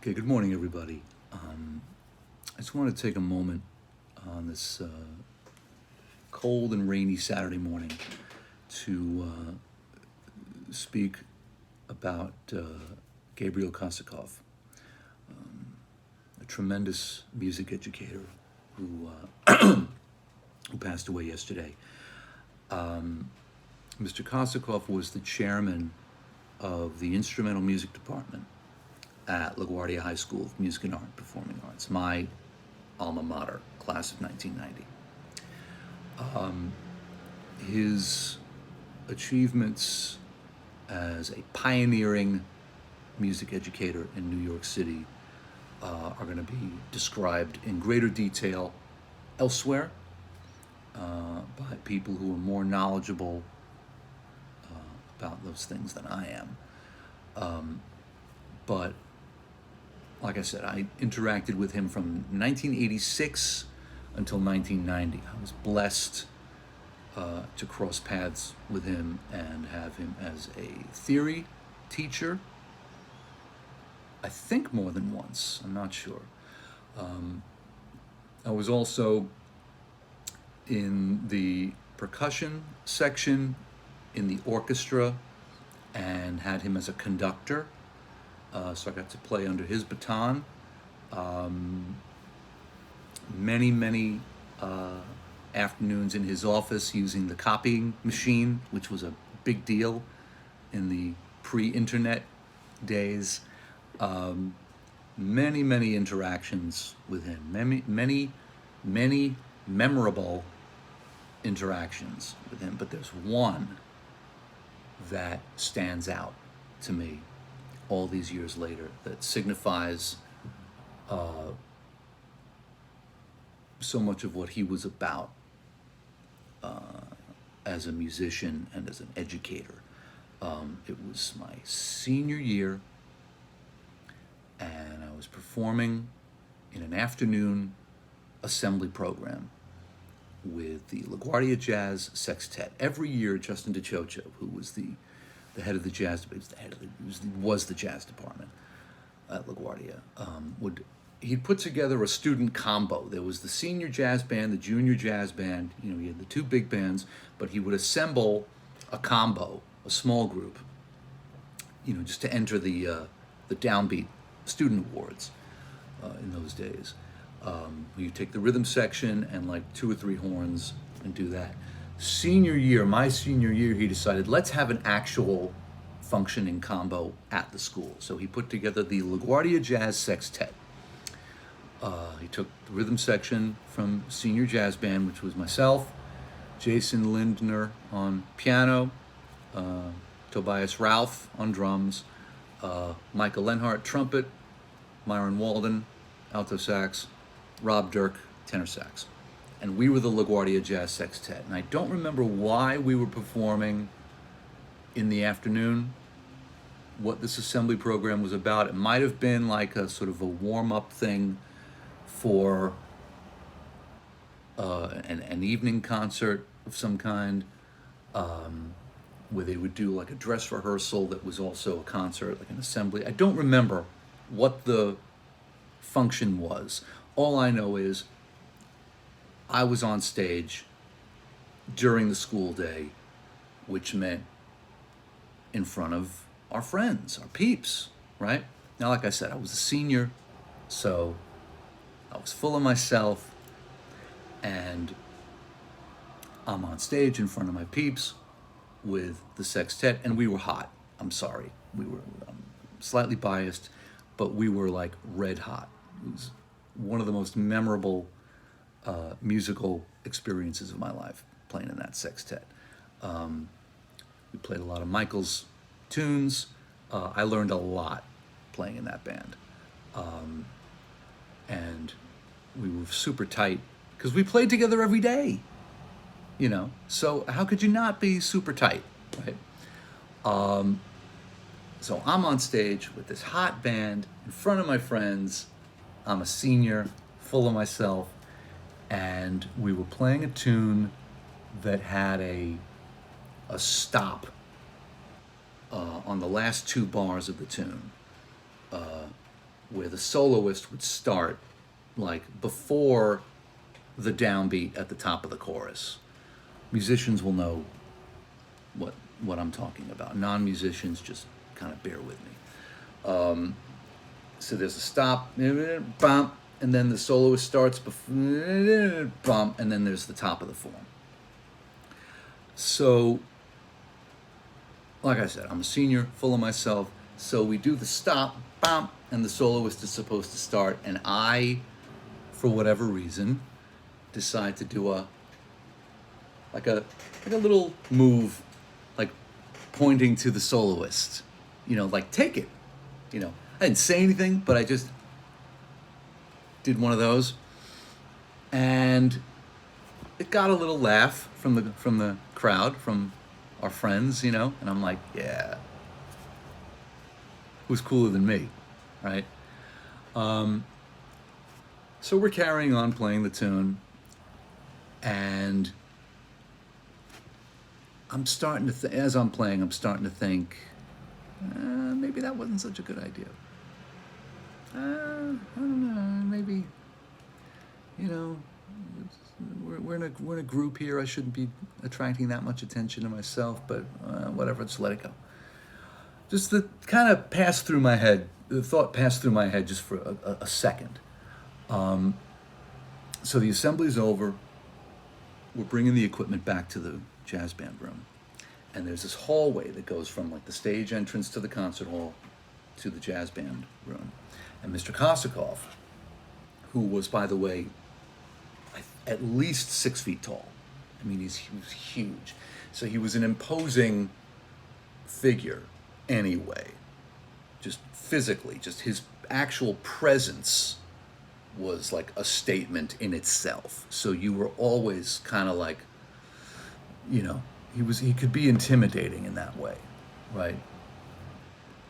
Okay, good morning, everybody. I just want to take a moment on this cold and rainy Saturday morning to speak about Gabriel Kosakoff, a tremendous music educator who passed away yesterday. Mr. Kosikov was the chairman of the instrumental music department at LaGuardia High School of Music and Art, Performing Arts, my alma mater, class of 1990. His achievements as a pioneering music educator in New York City are going to be described in greater detail elsewhere by people who are more knowledgeable about those things than I am. But like I said, I interacted with him from 1986 until 1990. I was blessed to cross paths with him and have him as a theory teacher. I think more than once, I'm not sure. I was also in the percussion section in the orchestra and had him as a conductor. So I got to play under his baton. Many afternoons in his office using the copying machine, which was a big deal in the pre-internet days. Many interactions with him. Many memorable interactions with him. But there's one that stands out to me all these years later that signifies so much of what he was about as a musician and as an educator. It was my senior year, and I was performing in an afternoon assembly program with the LaGuardia Jazz Sextet. Every year, Justin DeChocho, who was the head of the jazz, was the jazz department at LaGuardia, he'd put together a student combo. There was the senior jazz band, the junior jazz band. You know, he had the two big bands, but he would assemble a combo, a small group. You know, just to enter the downbeat student awards in those days. You take the rhythm section and like 2 or 3 horns and do that. My senior year, he decided, let's have an actual functioning combo at the school. So he put together the LaGuardia Jazz Sextet. He took the rhythm section from senior jazz band, which was myself, Jason Lindner on piano, Tobias Ralph on drums, Michael Lenhart trumpet, Myron Walden alto sax, Rob Dirk tenor sax. And we were the LaGuardia Jazz Sextet. And I don't remember why we were performing in the afternoon, what this assembly program was about. It might have been like a sort of a warm-up thing for an evening concert of some kind, where they would do like a dress rehearsal that was also a concert, like an assembly. I don't remember what the function was. All I know is I was on stage during the school day, which meant in front of our friends, our peeps, right? Now, like I said, I was a senior, so I was full of myself, and I'm on stage in front of my peeps with the sextet, and we were hot. I'm sorry. I'm slightly biased, but we were like red hot. It was one of the most memorable musical experiences of my life, playing in that sextet. We played a lot of Michael's tunes. I learned a lot playing in that band. And we were super tight because we played together every day, you know? So how could you not be super tight, right? So I'm on stage with this hot band in front of my friends. I'm a senior, full of myself, and we were playing a tune that had a stop on the last 2 bars of the tune. where the soloist would start like before the downbeat at the top of the chorus. Musicians will know what I'm talking about. Non-musicians, just kind of bear with me. So there's a stop, bump, and then the soloist starts, bump, and then there's the top of the form. So, like I said, I'm a senior, full of myself. So we do the stop, bump, and the soloist is supposed to start. And I, for whatever reason, decide to do a little move, like pointing to the soloist, like take it. I didn't say anything, but I just did one of those, and it got a little laugh from the crowd, from our friends, and I'm like, yeah, who's cooler than me, right? So we're carrying on playing the tune, and I'm starting to as I'm playing, I'm starting to think, maybe that wasn't such a good idea. I don't know, maybe, we're in a group here. I shouldn't be attracting that much attention to myself, but whatever, just let it go. Just the kind of the thought passed through my head just for a second. So the assembly's over. We're bringing the equipment back to the jazz band room. And there's this hallway that goes from like the stage entrance to the concert hall to the jazz band room. And Mr. Kosikov, who was, by the way, at least 6 feet tall. I mean, he was huge. So he was an imposing figure anyway. Just physically, just his actual presence was like a statement in itself. So you were always kind of like, he could be intimidating in that way, right?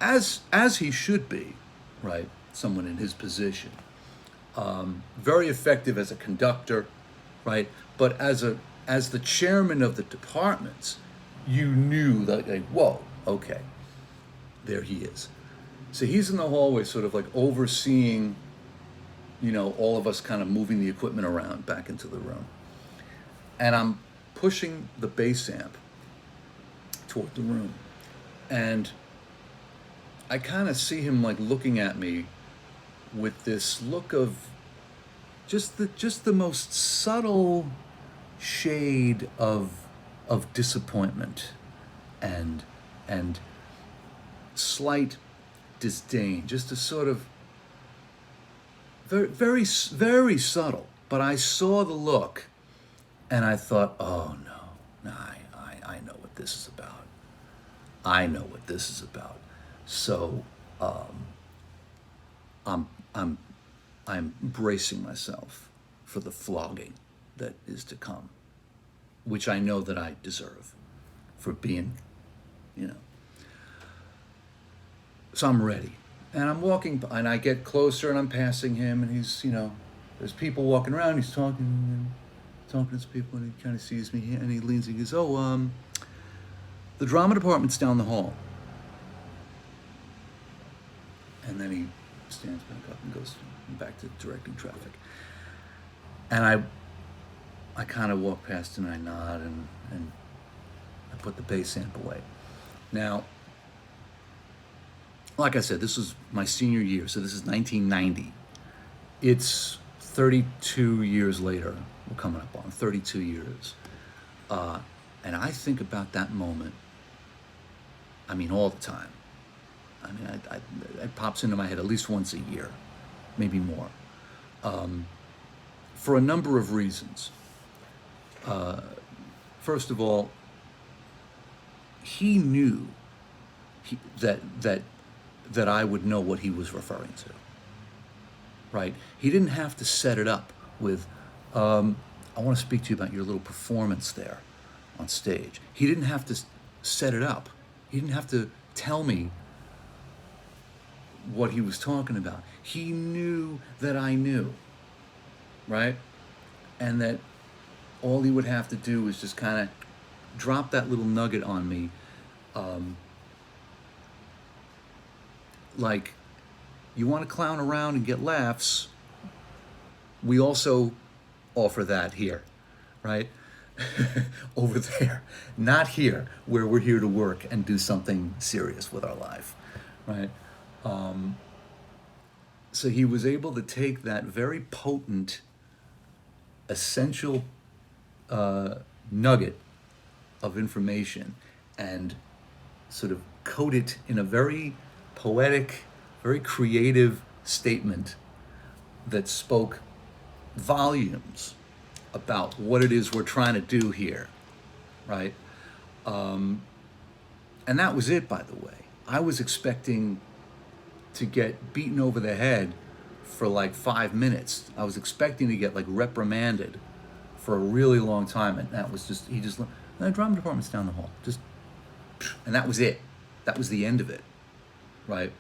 As he should be, right? Someone in his position. Very effective as a conductor, right? But as the chairman of the departments, you knew that, like, whoa, okay, there he is. So he's in the hallway sort of like overseeing, all of us kind of moving the equipment around back into the room. And I'm pushing the bass amp toward the room. And I kind of see him like looking at me with this look of just the most subtle shade of disappointment and slight disdain, just a sort of very, very, very subtle. But I saw the look, and I thought, oh no, I know what this is about. I know what this is about. So I'm bracing myself for the flogging that is to come, which I know that I deserve for being, So I'm ready. And I'm walking, and I get closer, and I'm passing him, and he's, there's people walking around, he's talking to his people, and he kind of sees me, and he leans and he goes, the drama department's down the hall. And then he stands back up and goes back to directing traffic. And I kind of walk past him, and I nod, and I put the bass amp away. Now, like I said, this was my senior year, so this is 1990. It's 32 years later. We're coming up on 32 years. And I think about that moment, all the time. It pops into my head at least once a year, maybe more, for a number of reasons. First of all, he knew that I would know what he was referring to, right? He didn't have to set it up with, I want to speak to you about your little performance there on stage. He didn't have to set it up. He didn't have to tell me what he was talking about. He knew that I knew, right? And that all he would have to do was just kind of drop that little nugget on me, like You want to clown around and get laughs, we also offer that here, right? Over there, not here, where we're here to work and do something serious with our life, right? So he was able to take that very potent, essential nugget of information and sort of code it in a very poetic, very creative statement that spoke volumes about what it is we're trying to do here, right? And that was it, by the way. I was expecting to get beaten over the head for like 5 minutes. I was expecting to get like reprimanded for a really long time, and that was just, he just, the drama department's down the hall, just, and that was it. That was the end of it, right?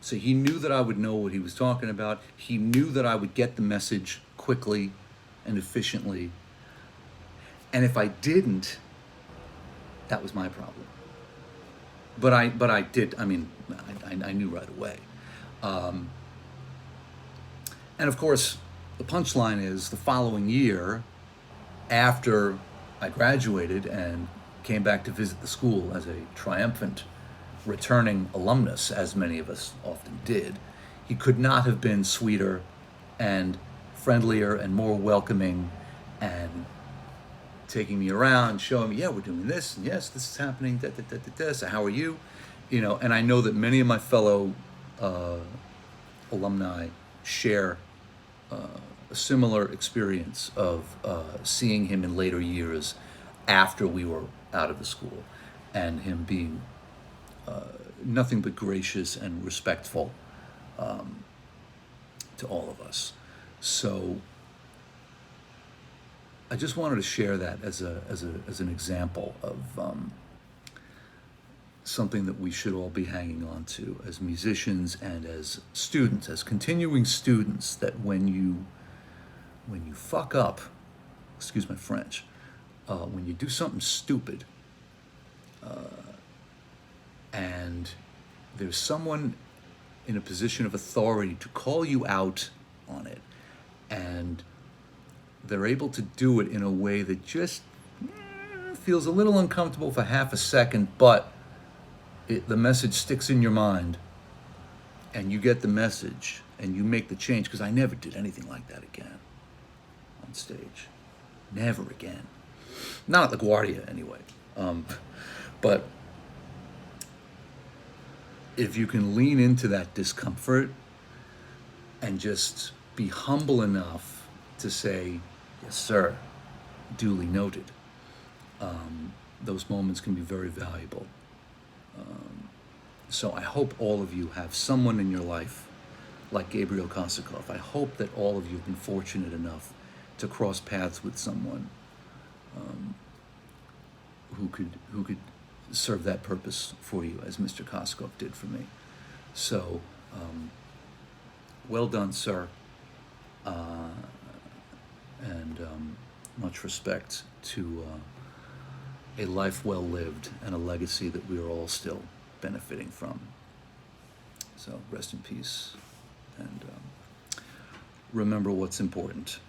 So he knew that I would know what he was talking about. He knew that I would get the message quickly and efficiently. And if I didn't, that was my problem. But I did, I mean, I knew right away. And of course, the punchline is the following year, after I graduated and came back to visit the school as a triumphant returning alumnus, as many of us often did, he could not have been sweeter and friendlier and more welcoming, and taking me around, showing me, yeah, we're doing this, and yes, this is happening, so how are you? You know, and I know that many of my fellow alumni share a similar experience of seeing him in later years after we were out of the school, and him being nothing but gracious and respectful to all of us. So I just wanted to share that as an example of something that we should all be hanging on to as musicians and as students, as continuing students, that when you fuck up, excuse my French, when you do something stupid, and there's someone in a position of authority to call you out on it, and they're able to do it in a way that just feels a little uncomfortable for half a second, but the message sticks in your mind, and you get the message, and you make the change. Because I never did anything like that again on stage. Never again. Not at LaGuardia, anyway. But if you can lean into that discomfort and just be humble enough to say, yes, sir, duly noted, those moments can be very valuable. So I hope all of you have someone in your life like Gabriel Kosakoff. I hope that all of you have been fortunate enough to cross paths with someone who could serve that purpose for you, as Mr. Kosikov did for me. So, well done, sir, and much respect to a life well lived and a legacy that we are all still benefiting from. So rest in peace, and remember what's important.